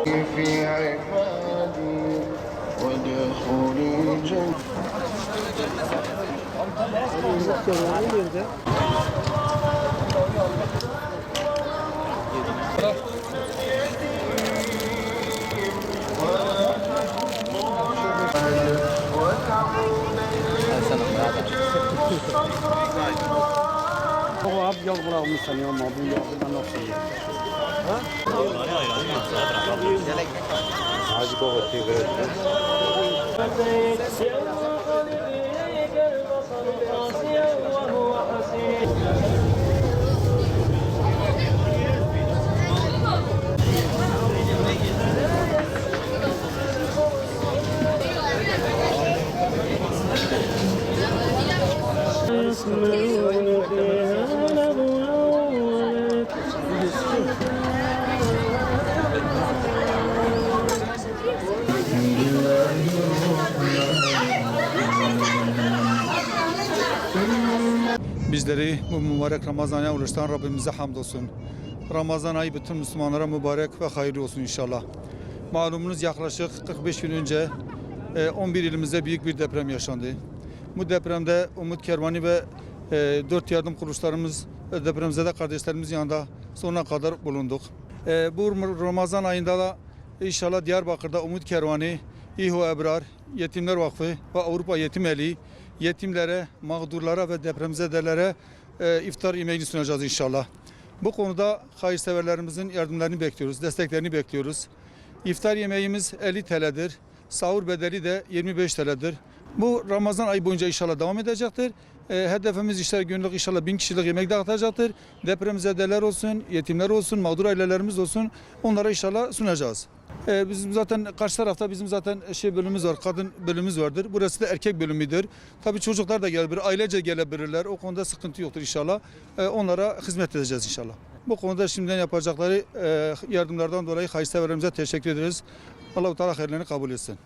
في عبادي وادخلي جنتي. هو عبد يلا مثلا يوم ما بيجي ياخذ نفسه عاجبه وتيجي Bizleri bu mübarek Ramazan ayı oluşturan Rabbimize hamdolsun. Ramazan ayı bütün Müslümanlara mübarek ve hayırlı olsun inşallah. Malumunuz yaklaşık 45 gün önce 11 ilimizde büyük bir deprem yaşandı. Bu depremde Umut Kervanı ve 4 yardım kuruluşlarımız depremzede kardeşlerimiz yanında sonuna kadar bulunduk. Bu Ramazan ayında da inşallah Diyarbakır'da Umut Kervanı, İHO Ebrar, Yetimler Vakfı ve Avrupa Yetim Eli yetimlere, mağdurlara ve depremzedelere iftar yemeğini sunacağız inşallah. Bu konuda hayırseverlerimizin yardımlarını bekliyoruz, desteklerini bekliyoruz. İftar yemeğimiz 50 TL'dir. Sahur bedeli de 25 TL'dir. Bu Ramazan ayı boyunca inşallah devam edecektir. Hedefimiz işte günlük inşallah 1000 kişilik yemek dağıtacaktır. Depremzedeler olsun, yetimler olsun, mağdur ailelerimiz olsun. Onlara inşallah sunacağız. Bizim zaten karşı tarafta bizim zaten bölümümüz var, kadın bölümümüz vardır. Burası da erkek bölümüdür. Tabii çocuklar da gelebilir, ailece gelebilirler. O konuda sıkıntı yoktur inşallah. Onlara hizmet edeceğiz inşallah. Bu konuda şimdiden yapacakları yardımlardan dolayı hayırseverlerimize teşekkür ederiz. Allah-u Teala hayırlarını kabul etsin.